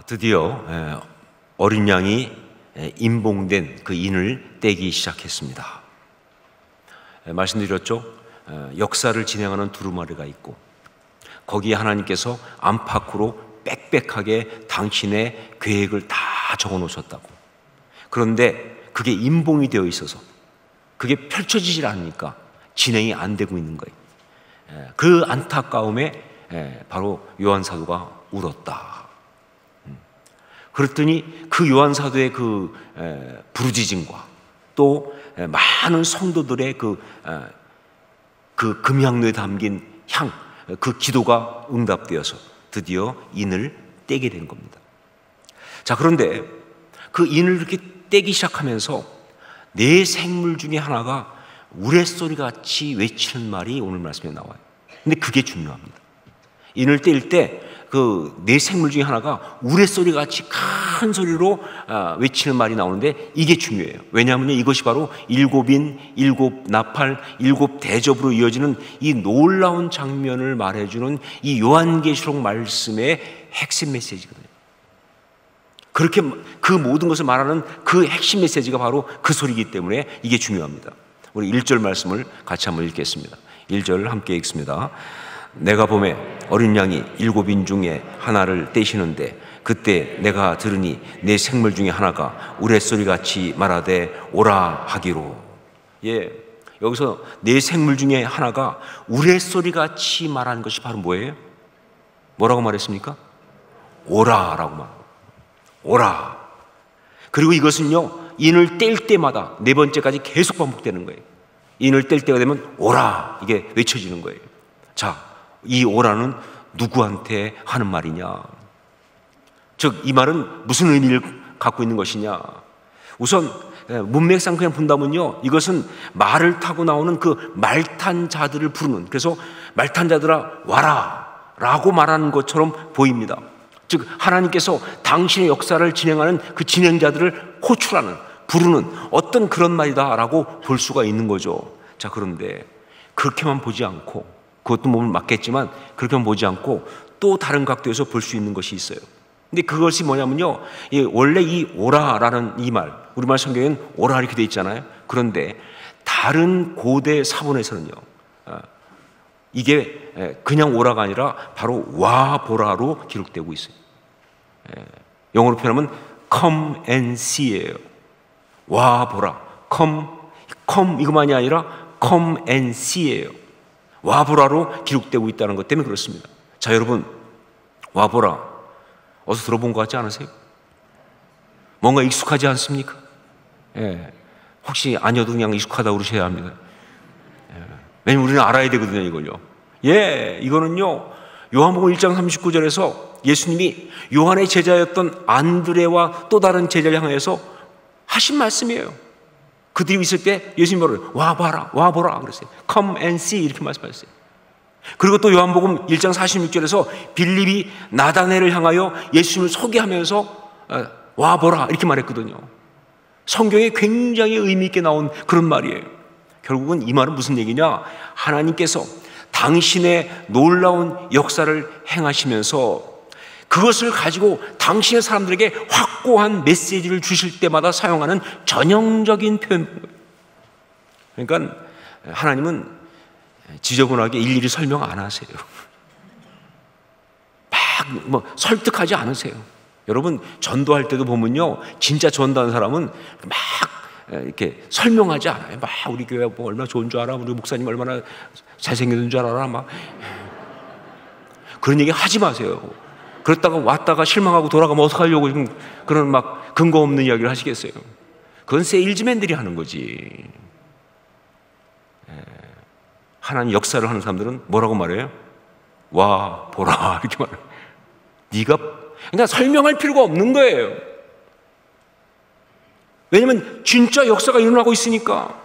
드디어 어린 양이 임봉된 그 인을 떼기 시작했습니다. 말씀드렸죠? 역사를 진행하는 두루마리가 있고 거기에 하나님께서 안팎으로 빽빽하게 당신의 계획을 다 적어 놓으셨다고. 그런데 그게 임봉이 되어 있어서 그게 펼쳐지질 않으니까 진행이 안 되고 있는 거예요. 그 안타까움에 바로 요한 사도가 울었다. 그랬더니 그 요한 사도의 그 부르짖음과 또 많은 성도들의 그 금향로에 담긴 향, 그 기도가 응답되어서 드디어 인을 떼게 된 겁니다. 자, 그런데 그 인을 이렇게 떼기 시작하면서 네 생물 중에 하나가 우레소리 같이 외치는 말이 오늘 말씀에 나와요. 근데 그게 중요합니다. 인을 뗄 때 그 네 생물 중에 하나가 우레소리 같이 큰 소리로 외치는 말이 나오는데 이게 중요해요. 왜냐하면 이것이 바로 일곱 인, 일곱 나팔, 일곱 대접으로 이어지는 이 놀라운 장면을 말해주는 이 요한계시록 말씀의 핵심 메시지거든요. 그렇게 그 모든 것을 말하는 그 핵심 메시지가 바로 그 소리이기 때문에 이게 중요합니다. 우리 1절 말씀을 같이 한번 읽겠습니다. 1절 함께 읽습니다. 내가 보매 어린 양이 일곱 인 중에 하나를 떼시는데 그때 내가 들으니 네 생물 중에 하나가 우레소리같이 말하되 오라 하기로. 여기서 네 생물 중에 하나가 우레소리같이 말하는 것이 바로 뭐예요? 뭐라고 말했습니까? 오라라고 말합니다. 오라. 그리고 이것은요, 인을 뗄 때마다 네 번째까지 계속 반복되는 거예요. 인을 뗄 때가 되면 오라, 이게 외쳐지는 거예요. 자, 이 오라는 누구한테 하는 말이냐? 즉, 이 말은 무슨 의미를 갖고 있는 것이냐? 우선 문맥상 그냥 본다면요, 이것은 말을 타고 나오는 그 말탄 자들을 부르는, 그래서 말탄 자들아 와라 라고 말하는 것처럼 보입니다. 즉, 하나님께서 당신의 역사를 진행하는 그 진행자들을 호출하는, 부르는 어떤 그런 말이다 라고 볼 수가 있는 거죠. 자, 그런데 그렇게만 보지 않고, 그것도 몸을 맞겠지만 그렇게만 보지 않고 또 다른 각도에서 볼 수 있는 것이 있어요. 근데 그것이 뭐냐면요, 원래 이 오라라는 이 말, 우리말 성경에는 오라 이렇게 돼 있잖아요. 그런데 다른 고대 사본에서는요, 이게 그냥 오라가 아니라 바로 와보라로 기록되고 있어요. 영어로 표현하면 come and see예요. 와보라, come 이것만이 아니라 come and see예요. 와보라로 기록되고 있다는 것 때문에 그렇습니다. 자, 여러분, 와보라 어디서 들어본 것 같지 않으세요? 뭔가 익숙하지 않습니까? 혹시 아니어도 그냥 익숙하다고 그러셔야 합니다. 왜냐면 우리는 알아야 되거든요, 이걸요. 이거는요, 요한복음 1장 39절에서 예수님이 요한의 제자였던 안드레와 또 다른 제자를 향해서 하신 말씀이에요. 그들이 있을 때 예수님이 뭐래요? 와봐라, 와보라 그랬어요. Come and see 이렇게 말씀하셨어요. 그리고 또 요한복음 1장 46절에서 빌립이 나다넬을 향하여 예수님을 소개하면서 와보라 이렇게 말했거든요. 성경에 굉장히 의미 있게 나온 그런 말이에요. 결국은 이 말은 무슨 얘기냐? 하나님께서 당신의 놀라운 역사를 행하시면서 그것을 가지고 당신의 사람들에게 확고한 메시지를 주실 때마다 사용하는 전형적인 표현. 그러니까 하나님은 지저분하게 일일이 설명 안 하세요. 막 설득하지 않으세요. 여러분, 전도할 때도 보면요, 진짜 전도하는 사람은 막 이렇게 설명하지 않아요. 막 우리 교회 뭐 얼마나 좋은 줄 알아, 우리 목사님 얼마나 잘생겼는 줄 알아, 막 그런 얘기 하지 마세요. 그랬다가 왔다가 실망하고 돌아가면 어떡하려고 지금 그런 막 근거 없는 이야기를 하시겠어요? 그건 세일즈맨들이 하는 거지. 하나님 역사를 하는 사람들은 뭐라고 말해요? 와 보라 이렇게 말해요. 네가 그러니까 설명할 필요가 없는 거예요. 왜냐하면 진짜 역사가 일어나고 있으니까.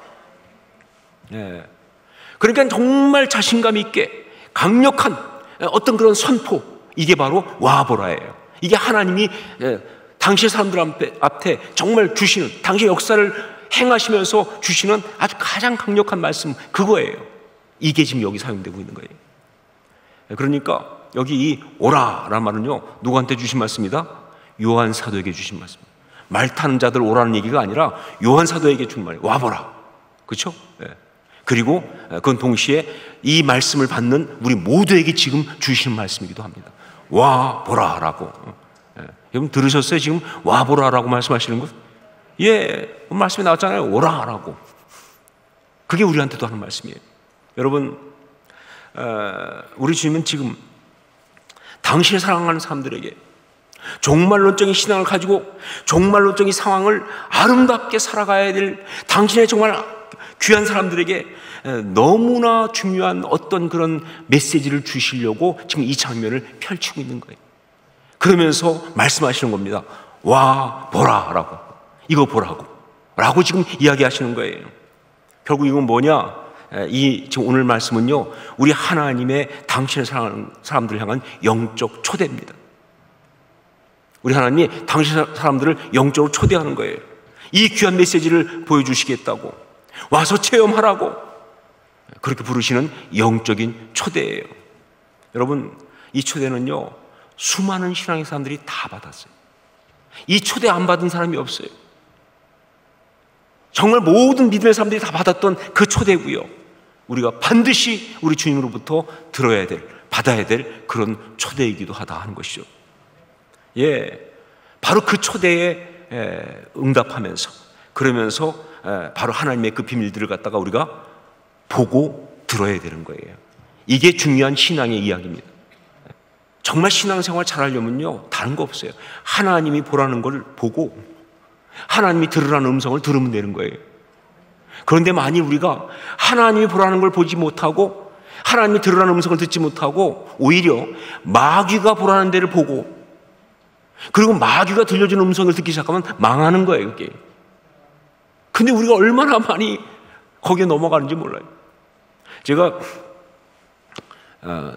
그러니까 정말 자신감 있게 강력한 어떤 그런 선포, 이게 바로 와보라예요. 이게 하나님이 당시 사람들 앞에 정말 주시는, 당시 역사를 행하시면서 주시는 아주 가장 강력한 말씀, 그거예요. 이게 지금 여기 사용되고 있는 거예요. 그러니까 여기 이 오라라는 말은요, 누구한테 주신 말씀이다? 요한 사도에게 주신 말씀. 말 타는 자들 오라는 얘기가 아니라 요한 사도에게 준 말이에요. 와보라. 그렇죠? 예. 그리고 그건 동시에 이 말씀을 받는 우리 모두에게 지금 주시는 말씀이기도 합니다. 와보라라고. 예. 여러분 들으셨어요? 지금 와보라라고 말씀하시는 것? 예, 말씀이 나왔잖아요. 오라라고. 그게 우리한테도 하는 말씀이에요. 여러분, 우리 주님은 지금 당신을 사랑하는 사람들에게 종말론적인 신앙을 가지고 종말론적인 상황을 아름답게 살아가야 될 당신의 정말 귀한 사람들에게 너무나 중요한 어떤 그런 메시지를 주시려고 지금 이 장면을 펼치고 있는 거예요. 그러면서 말씀하시는 겁니다. 와 보라라고. 이거 보라고 라고 지금 이야기하시는 거예요. 결국 이건 뭐냐? 지금 오늘 말씀은요, 우리 하나님의 당신의 사랑하는 사람들을 향한 영적 초대입니다. 우리 하나님이 당신 사람들을 영적으로 초대하는 거예요. 이 귀한 메시지를 보여주시겠다고, 와서 체험하라고 그렇게 부르시는 영적인 초대예요. 여러분, 이 초대는요 수많은 신앙의 사람들이 다 받았어요. 이 초대 안 받은 사람이 없어요. 정말 모든 믿음의 사람들이 다 받았던 그 초대고요, 우리가 반드시 우리 주님으로부터 들어야 될, 받아야 될 그런 초대이기도 하다 하는 것이죠. 예, 바로 그 초대에 응답하면서, 그러면서 바로 하나님의 그 비밀들을 갖다가 우리가 보고 들어야 되는 거예요. 이게 중요한 신앙의 이야기입니다. 정말 신앙생활 잘하려면요 다른 거 없어요. 하나님이 보라는 걸 보고 하나님이 들으라는 음성을 들으면 되는 거예요. 그런데 만일 우리가 하나님이 보라는 걸 보지 못하고 하나님이 들으라는 음성을 듣지 못하고 오히려 마귀가 보라는 데를 보고 그리고 마귀가 들려주는 음성을 듣기 시작하면 망하는 거예요, 그게. 근데 우리가 얼마나 많이 거기에 넘어가는지 몰라요. 제가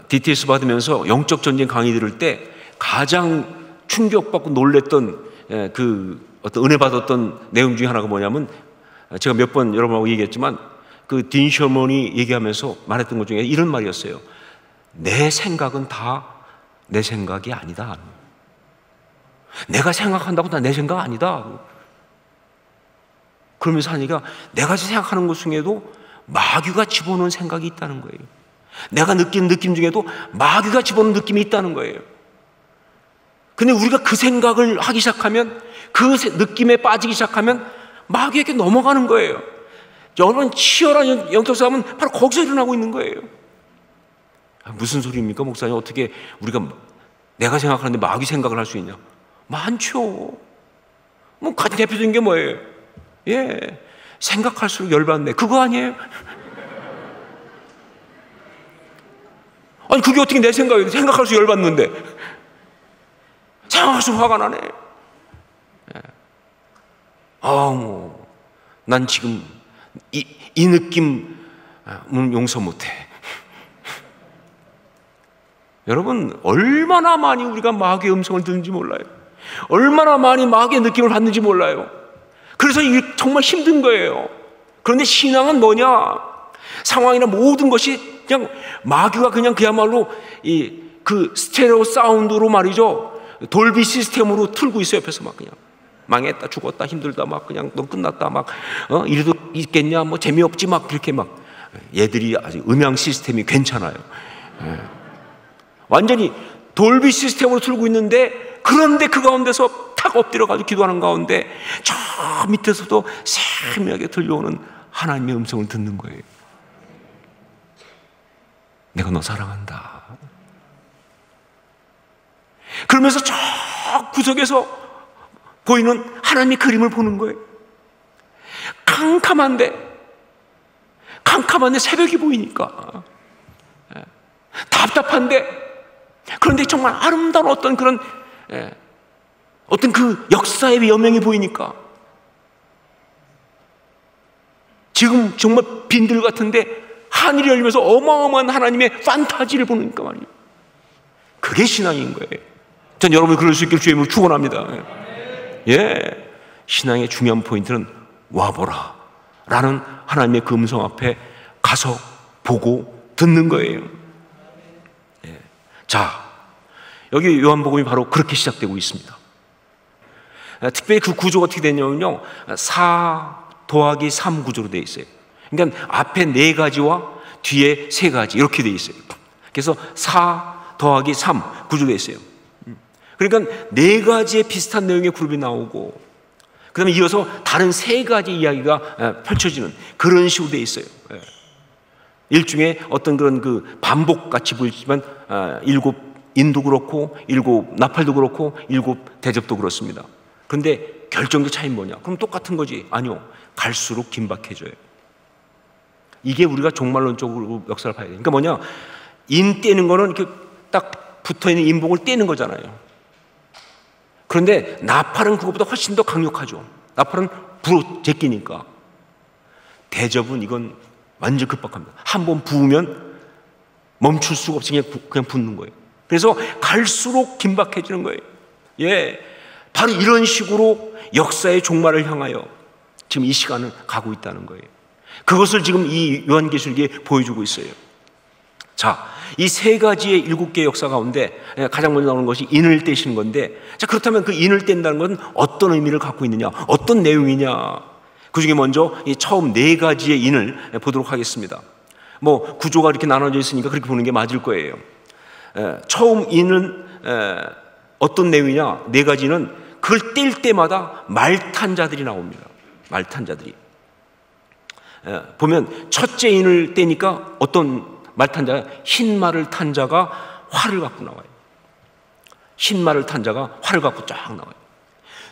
DTS 받으면서 영적 전쟁 강의 들을 때 가장 충격받고 놀랬던 그 어떤 은혜 받았던 내용 중에 하나가 뭐냐면, 제가 몇 번 여러분하고 얘기했지만 그 딘 셔먼이 얘기하면서 말했던 것 중에 이런 말이었어요. 내 생각은 다 내 생각이 아니다. 내가 생각한다고 다 내 생각 아니다. 그러면서 하니까 내가 생각하는 것 중에도 마귀가 집어넣은 생각이 있다는 거예요. 내가 느끼는 느낌 중에도 마귀가 집어넣은 느낌이 있다는 거예요. 근데 우리가 그 생각을 하기 시작하면, 그 느낌에 빠지기 시작하면 마귀에게 넘어가는 거예요. 여러분, 치열한 영적 싸움은 바로 거기서 일어나고 있는 거예요. 무슨 소리입니까, 목사님? 어떻게 우리가 내가 생각하는데 마귀 생각을 할 수 있냐? 많죠. 뭐 가장 대표적인 게 뭐예요? 예, 생각할수록 열받네. 그거 아니에요? 아니 그게 어떻게 내 생각이에요? 생각할수록 열받는데 생각할수록 화가 나네. 예. 난 지금 이 느낌은 용서 못해. 여러분, 얼마나 많이 우리가 마귀의 음성을 듣는지 몰라요. 얼마나 많이 마귀의 느낌을 받는지 몰라요. 그래서 이게 정말 힘든 거예요. 그런데 신앙은 뭐냐? 상황이나 모든 것이 그냥 마귀가 그냥 그야말로 그 스테레오 사운드로 말이죠, 돌비 시스템으로 틀고 있어요. 옆에서 막 그냥 망했다, 죽었다, 힘들다, 막 그냥 너 끝났다, 막 이래도 있겠냐, 뭐 재미없지, 막 그렇게 막. 얘들이 아주 음향 시스템이 괜찮아요. 완전히 돌비 시스템으로 틀고 있는데, 그런데 그 가운데서 탁 엎드려가지고 기도하는 가운데 저 밑에서도 세밀하게 들려오는 하나님의 음성을 듣는 거예요. 내가 너 사랑한다. 그러면서 저 구석에서 보이는 하나님의 그림을 보는 거예요. 캄캄한데 새벽이 보이니까, 답답한데, 그런데 정말 아름다운 어떤 그런 어떤 그 역사의 여명이 보이니까, 지금 정말 빈들 같은데 하늘이 열리면서 어마어마한 하나님의 판타지를 보니까 말이에요. 그게 신앙인 거예요. 전 여러분이 그럴 수 있길 주의 이름으로 축원합니다. 예, 신앙의 중요한 포인트는 와보라 라는 하나님의 그 음성 앞에 가서 보고 듣는 거예요. 예. 자, 여기 요한복음이 바로 그렇게 시작되고 있습니다. 특별히 그 구조가 어떻게 되냐면요, 4 더하기 3 구조로 되어 있어요. 그러니까 앞에 4가지와 뒤에 3가지 이렇게 되어 있어요. 그래서 4 더하기 3 구조로 되어 있어요. 그러니까 4가지의 비슷한 내용의 그룹이 나오고, 그 다음에 이어서 다른 3가지 이야기가 펼쳐지는 그런 식으로 되어 있어요. 일종의 어떤 그런 그 반복같이 보이지만 7 인도 그렇고 7 나팔도 그렇고 7 대접도 그렇습니다. 그런데 결정적 차이는 뭐냐? 그럼 똑같은 거지? 아니요. 갈수록 긴박해져요. 이게 우리가 종말론적으로 역사를 봐야 돼요. 그러니까 뭐냐? 인 떼는 거는 이렇게 딱 붙어있는 인복을 떼는 거잖아요. 그런데 나팔은 그것보다 훨씬 더 강력하죠. 나팔은 불어 제끼니까. 대접은 이건 완전 급박합니다. 한번 부으면 멈출 수가 없이 그냥 붙는 거예요. 그래서 갈수록 긴박해지는 거예요. 예, 바로 이런 식으로 역사의 종말을 향하여 지금 이 시간은 가고 있다는 거예요. 그것을 지금 이 요한계시록에 보여주고 있어요. 자, 이 3가지의 7개의 역사 가운데 가장 먼저 나오는 것이 인을 떼시는 건데, 자, 그렇다면 그 인을 뗀다는 것은 어떤 의미를 갖고 있느냐, 어떤 내용이냐, 그 중에 먼저 이 처음 4가지의 인을 보도록 하겠습니다. 뭐 구조가 이렇게 나눠져 있으니까 그렇게 보는 게 맞을 거예요. 처음 인은 어떤 내용이냐, 4가지는 그걸 뗄 때마다 말탄 자들이 나옵니다. 말탄 자들이. 보면 첫째 인을 떼니까 어떤 말탄 자, 흰 말을 탄 자가 활을 갖고 나와요. 흰 말을 탄 자가 활을 갖고 쫙 나와요.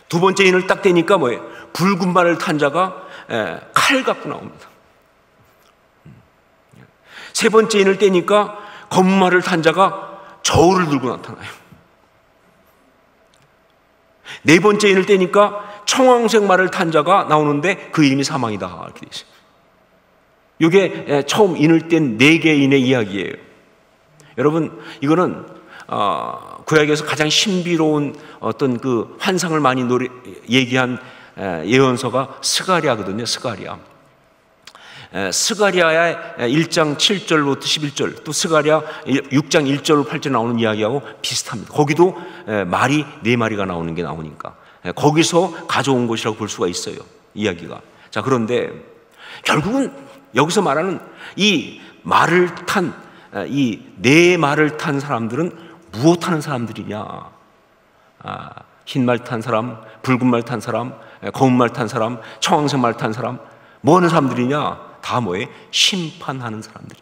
두 번째 인을 딱 떼니까 뭐예요? 붉은 말을 탄 자가 칼 갖고 나옵니다. 세 번째 인을 떼니까 검은 말을 탄 자가 저울을 들고 나타나요. 네 번째 인을 떼니까 청황색 말을 탄 자가 나오는데 그 이름이 사망이다, 이렇게 되어 있어요. 이게 처음 인을 뗀 4개의 인의 이야기예요. 여러분, 이거는 구약에서 가장 신비로운 어떤 그 환상을 많이 얘기한 예언서가 스가랴거든요. 스가랴. 스가랴의 1장 7절부터 11절, 또 스가랴 6장 1절 8절 나오는 이야기하고 비슷합니다. 거기도 말이 4마리가 나오는 게 나오니까 거기서 가져온 것이라고 볼 수가 있어요, 이야기가. 자, 그런데 결국은 여기서 말하는 이 말을 탄, 이 4말을 탄 사람들은 무엇 하는 사람들이냐? 흰 말 탄 사람, 붉은 말 탄 사람, 검은 말 탄 사람, 청황색 말 탄 사람, 뭐 하는 사람들이냐? 다 뭐예요? 심판하는 사람들.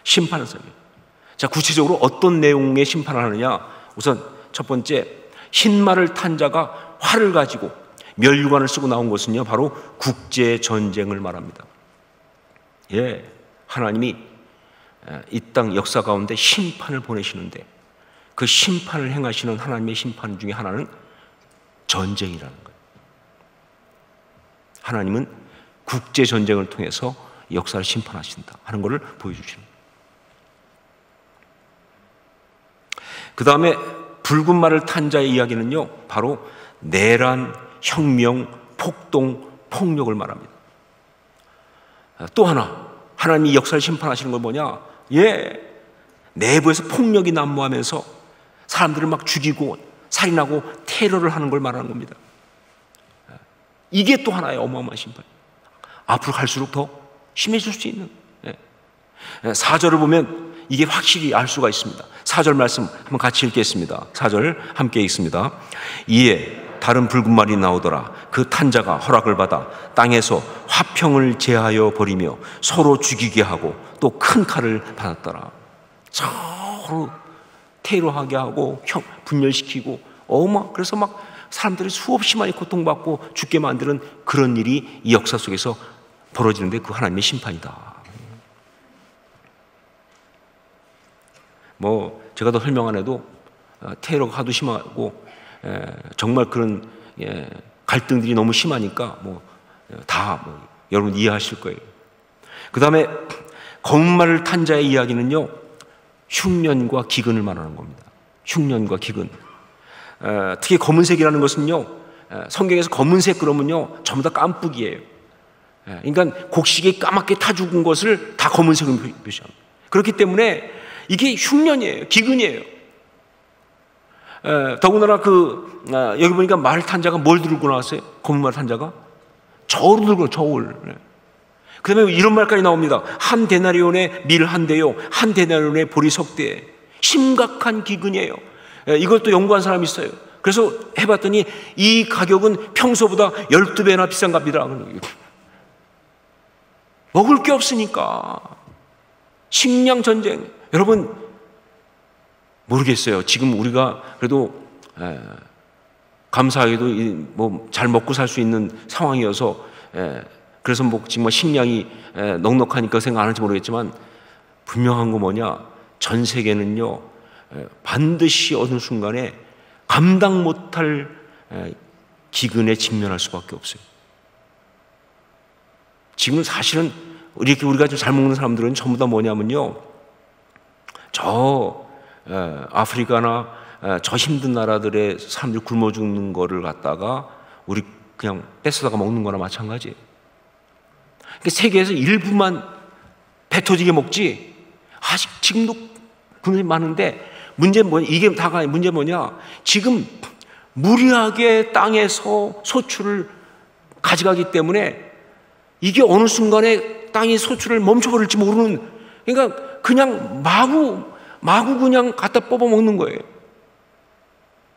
심판하는 사람들. 자, 구체적으로 어떤 내용의 심판을 하느냐? 우선 첫 번째, 흰 말을 탄 자가 활을 가지고 멸류관을 쓰고 나온 것은요, 바로 국제 전쟁을 말합니다. 예, 하나님이 이 땅 역사 가운데 심판을 보내시는데 그 심판을 행하시는 하나님의 심판 중에 하나는 전쟁이라는 거예요. 하나님은 국제 전쟁을 통해서 역사를 심판하신다 하는 것을 보여주시는 거예요. 그 다음에 붉은 말을 탄 자의 이야기는요, 바로 내란, 혁명, 폭동, 폭력을 말합니다. 또 하나, 하나님이 역사를 심판하시는 건 뭐냐? 예, 내부에서 폭력이 난무하면서 사람들을 막 죽이고 살인하고 테러를 하는 걸 말하는 겁니다. 이게 또 하나의 어마어마한 심판. 앞으로 갈수록 더 심해질 수 있는. 4절을 보면 이게 확실히 알 수가 있습니다. 4절 말씀 한번 같이 읽겠습니다. 4절 함께 읽습니다. 이에 다른 붉은 말이 나오더라. 그 탄자가 허락을 받아 땅에서 화평을 제하여 버리며 서로 죽이게 하고 또 큰 칼을 받았더라. 서로 테러하게 하고 분열시키고 그래서 막 사람들이 수없이 많이 고통받고 죽게 만드는 그런 일이 이 역사 속에서 벌어지는데 그 하나님의 심판이다. 뭐 제가 더 설명 안 해도 테러가 하도 심하고 정말 그런 갈등들이 너무 심하니까 다 여러분 이해하실 거예요. 그 다음에 검은 말을 탄 자의 이야기는요, 흉년과 기근을 말하는 겁니다. 흉년과 기근. 특히 검은색이라는 것은요, 성경에서 검은색 그러면요 전부 다 깜빡이에요. 그러니까 곡식이 까맣게 타 죽은 것을 다 검은색으로 표시합니다. 그렇기 때문에 이게 흉년이에요, 기근이에요. 더군다나 여기 보니까 말 탄 자가 뭘 들고 나왔어요? 검은 말 탄 자가 저울을 들고, 저울. 그 다음에 이런 말까지 나옵니다. 한 데나리온의 밀 한 대요, 한 데나리온의 보리 석 대. 심각한 기근이에요. 이것도 연구한 사람이 있어요. 그래서 해봤더니 이 가격은 평소보다 12배나 비싼 값이다. 먹을 게 없으니까. 식량 전쟁. 여러분, 모르겠어요. 지금 우리가 그래도 감사하게도 뭐 잘 먹고 살 수 있는 상황이어서 그래서 뭐 정말 식량이 넉넉하니까 생각 안 할지 모르겠지만 분명한 거 뭐냐? 전 세계는요 반드시 어느 순간에 감당 못할 기근에 직면할 수밖에 없어요. 지금 사실은 이렇게 우리가 좀 잘 먹는 사람들은 전부 다 뭐냐면요, 저 아프리카나 저 힘든 나라들의 사람들이 굶어 죽는 거를 갖다가 우리 그냥 뺏어다가 먹는 거나 마찬가지예요. 그러니까 세계에서 일부만 배 터지게 먹지 아직 지금도 분명히 많은데 이게 다가 문제 뭐냐? 지금 무리하게 땅에서 소출을 가져가기 때문에 이게 어느 순간에 땅이 소출을 멈춰버릴지 모르는, 그러니까 그냥 마구 그냥 갖다 뽑아 먹는 거예요.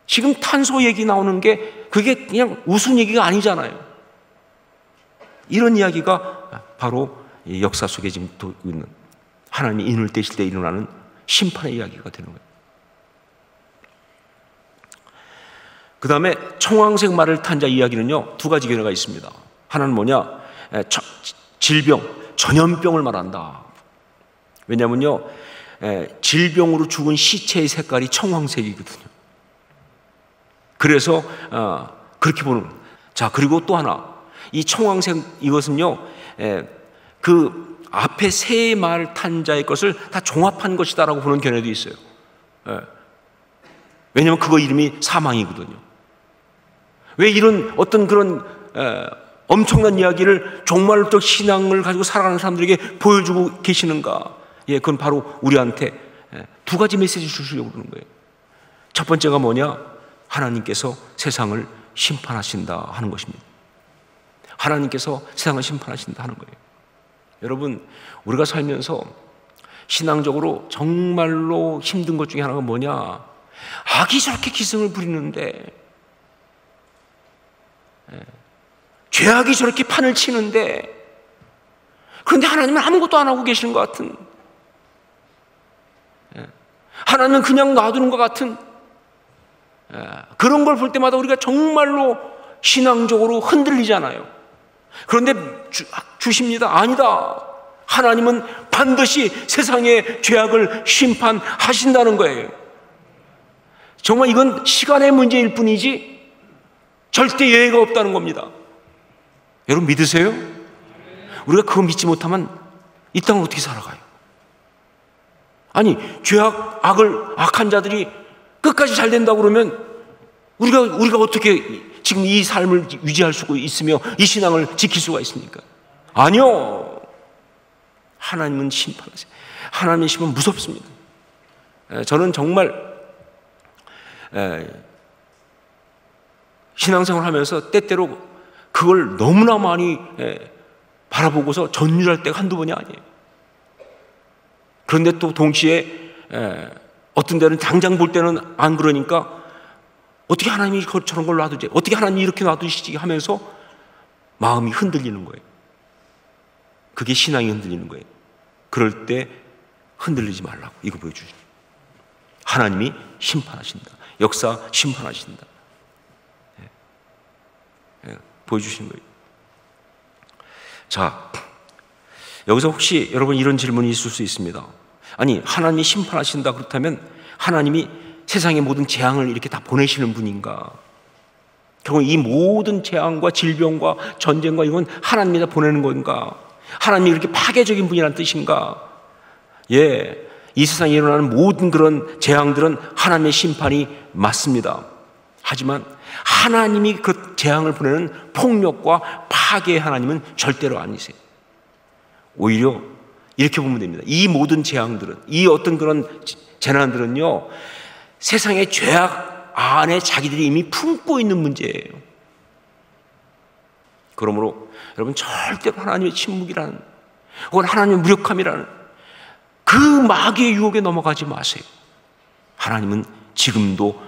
지금 탄소 얘기 나오는 게 그게 그냥 웃은 얘기가 아니잖아요. 이런 이야기가 바로 이 역사 속에 지금 있는 하나님이 인을 떼실 때 일어나는 심판의 이야기가 되는 거예요. 그 다음에 청황색 말을 탄 자 이야기는요, 두 가지 견해가 있습니다. 하나는 뭐냐? 질병, 전염병을 말한다. 왜냐하면요, 질병으로 죽은 시체의 색깔이 청황색이거든요. 그래서 그렇게 보는. 자, 그리고 또 하나, 이 청황색 이것은요, 그 앞에 세 말 탄 자의 것을 다 종합한 것이다라고 보는 견해도 있어요. 왜냐하면 그거 이름이 사망이거든요. 왜 이런 어떤 그런 엄청난 이야기를 종말적 신앙을 가지고 살아가는 사람들에게 보여주고 계시는가? 그건 바로 우리한테 두 가지 메시지를 주시려고 그러는 거예요. 첫 번째가 뭐냐? 하나님께서 세상을 심판하신다 하는 것입니다. 하나님께서 세상을 심판하신다 하는 거예요. 여러분, 우리가 살면서 신앙적으로 정말로 힘든 것 중에 하나가 뭐냐? 악이 저렇게 기승을 부리는데, 죄악이 저렇게 판을 치는데, 그런데 하나님은 아무것도 안 하고 계시는 것 같은, 하나님은 그냥 놔두는 것 같은, 그런 걸 볼 때마다 우리가 정말로 신앙적으로 흔들리잖아요. 그런데 주십니다. 아니다. 하나님은 반드시 세상의 죄악을 심판하신다는 거예요. 정말 이건 시간의 문제일 뿐이지 절대 예외가 없다는 겁니다. 여러분 믿으세요? 우리가 그거 믿지 못하면 이 땅을 어떻게 살아가요? 아니, 악한 자들이 끝까지 잘 된다고 그러면 우리가 어떻게 지금 이 삶을 유지할 수 있으며 이 신앙을 지킬 수가 있습니까? 아니요. 하나님은 심판하세요. 하나님의 심은 무섭습니다. 저는 정말 신앙생활을 하면서 때때로 그걸 너무나 많이 바라보고서 전율할 때가 한두 번이 아니에요. 그런데 또 동시에 어떤 데는 당장 볼 때는 안 그러니까 어떻게 하나님이 저런 걸 놔두지? 어떻게 하나님이 이렇게 놔두시지? 하면서 마음이 흔들리는 거예요. 그게 신앙이 흔들리는 거예요. 그럴 때 흔들리지 말라고 이거 보여주죠. 하나님이 심판하신다. 역사 심판하신다. 보여주신 거예요. 자, 여기서 혹시 여러분 이런 질문이 있을 수 있습니다. 아니, 하나님이 심판하신다 그렇다면 하나님이 세상의 모든 재앙을 이렇게 다 보내시는 분인가? 결국 이 모든 재앙과 질병과 전쟁과 이건 하나님이 다 보내는 건가? 하나님이 이렇게 파괴적인 분이라는 뜻인가? 이 세상에 일어나는 모든 그런 재앙들은 하나님의 심판이 맞습니다. 하지만 하나님이 그 재앙을 보내는 폭력과 파괴의 하나님은 절대로 아니세요. 오히려 이렇게 보면 됩니다. 이 모든 재앙들은, 이 어떤 그런 재난들은요, 세상의 죄악 안에 자기들이 이미 품고 있는 문제예요. 그러므로 여러분, 절대로 하나님의 침묵이라는, 혹은 하나님의 무력함이라는 그 마귀의 유혹에 넘어가지 마세요. 하나님은 지금도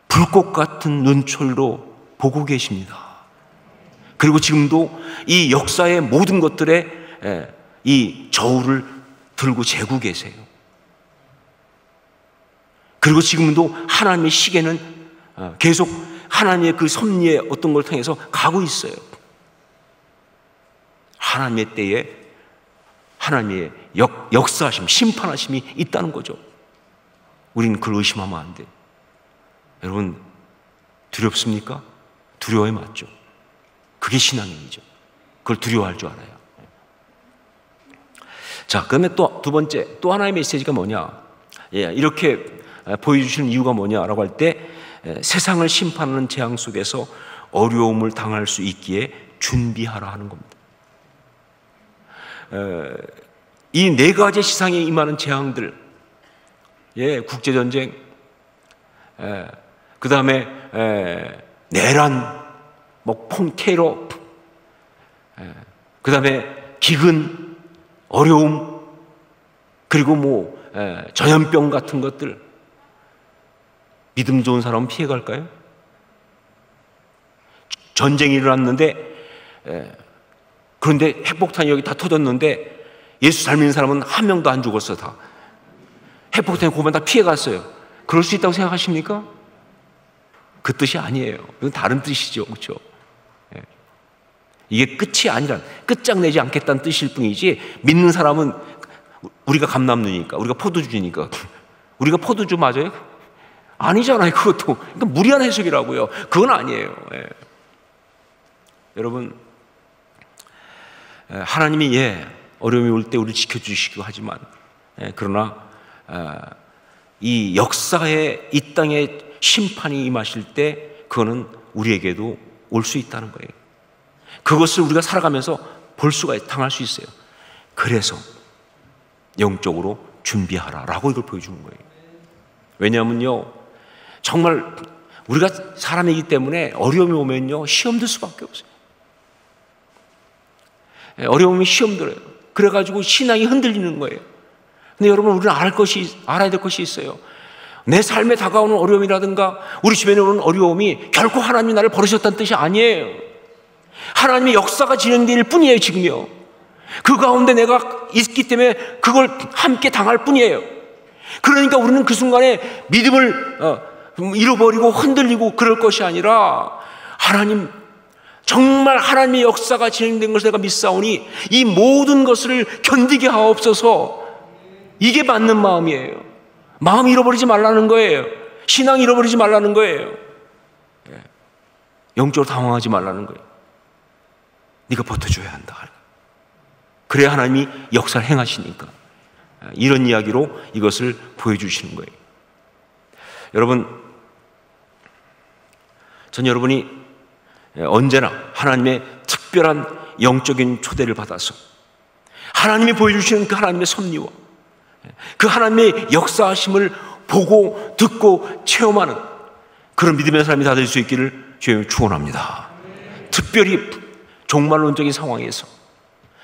불꽃 같은 눈초리로 보고 계십니다. 그리고 지금도 이 역사의 모든 것들에 이 저울을 들고 재고 계세요. 그리고 지금도 하나님의 시계는 계속 하나님의 그 섭리의 어떤 걸 통해서 가고 있어요. 하나님의 때에 하나님의 역사하심, 심판하심이 있다는 거죠. 우리는 그걸 의심하면 안 돼요. 여러분, 두렵습니까? 두려워야 맞죠. 그게 신앙이죠. 그걸 두려워할 줄 알아요. 자, 그러면 또 두 번째, 또 하나의 메시지가 뭐냐? 이렇게 보여주시는 이유가 뭐냐라고 할 때, 세상을 심판하는 재앙 속에서 어려움을 당할 수 있기에 준비하라 하는 겁니다. 이 네 가지 세상에 임하는 재앙들, 국제전쟁, 그 다음에 내란, 테러, 그 다음에 기근, 어려움, 그리고 전염병 같은 것들, 믿음 좋은 사람은 피해갈까요? 전쟁이 일어났는데, 그런데 핵폭탄이 여기 다 터졌는데 예수 잘 믿는 사람은 한 명도 안 죽었어. 다 핵폭탄이 고만 다 피해갔어요. 그럴 수 있다고 생각하십니까? 그 뜻이 아니에요. 이건 다른 뜻이죠. 그렇죠? 이게 끝이 아니란, 끝장내지 않겠다는 뜻일 뿐이지, 믿는 사람은 우리가 감람누니까, 우리가 포도주니까, 우리가 포도주 맞아요? 아니잖아요. 그것도. 그러니까 무리한 해석이라고요. 그건 아니에요. 여러분, 하나님이 어려움이 올 때 우리를 지켜주시기도 하지만, 그러나 이 역사에, 이 땅에 심판이 임하실 때 그거는 우리에게도 올 수 있다는 거예요. 그것을 우리가 살아가면서 볼 수가, 당할 수 있어요. 그래서 영적으로 준비하라라고 이걸 보여주는 거예요. 왜냐하면요, 정말 우리가 사람이기 때문에 어려움이 오면요, 시험 들 수밖에 없어요. 어려움이 시험 들어요. 그래가지고 신앙이 흔들리는 거예요. 근데 여러분, 우리는 알아야 될 것이 있어요. 내 삶에 다가오는 어려움이라든가 우리 주변에 오는 어려움이 결코 하나님이 나를 버리셨다는 뜻이 아니에요. 하나님의 역사가 진행될 뿐이에요. 지금요. 그 가운데 내가 있기 때문에 그걸 함께 당할 뿐이에요. 그러니까 우리는 그 순간에 믿음을 잃어버리고 흔들리고 그럴 것이 아니라, 하나님, 정말 하나님의 역사가 진행된 것을 내가 믿사오니 이 모든 것을 견디게 하옵소서. 이게 맞는 마음이에요. 마음 잃어버리지 말라는 거예요. 신앙 잃어버리지 말라는 거예요. 영적으로 당황하지 말라는 거예요. 네가 버텨줘야 한다. 그래야 하나님이 역사를 행하시니까. 이런 이야기로 이것을 보여주시는 거예요. 여러분, 전 여러분이 언제나 하나님의 특별한 영적인 초대를 받아서 하나님이 보여주시는 그 하나님의 섭리와 그 하나님의 역사하심을 보고 듣고 체험하는 그런 믿음의 사람이 다 될 수 있기를 주님 축원합니다. 특별히 종말론적인 상황에서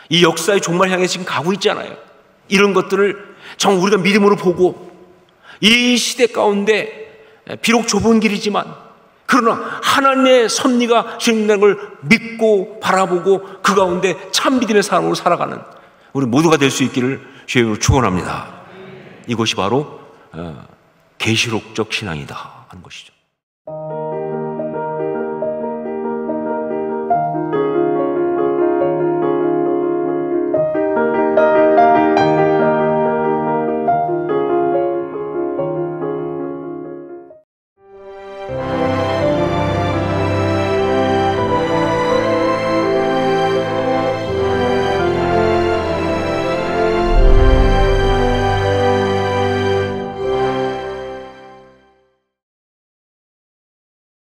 이 역사의 종말 향해 지금 가고 있잖아요. 이런 것들을 정말 우리가 믿음으로 보고 이 시대 가운데 비록 좁은 길이지만 그러나 하나님의 섭리가 진행되는 걸 믿고 바라보고 그 가운데 참 믿음의 사람으로 살아가는 우리 모두가 될 수 있기를 주님으로 축원합니다. 이것이 바로 계시록적 신앙이다 하는 것이죠.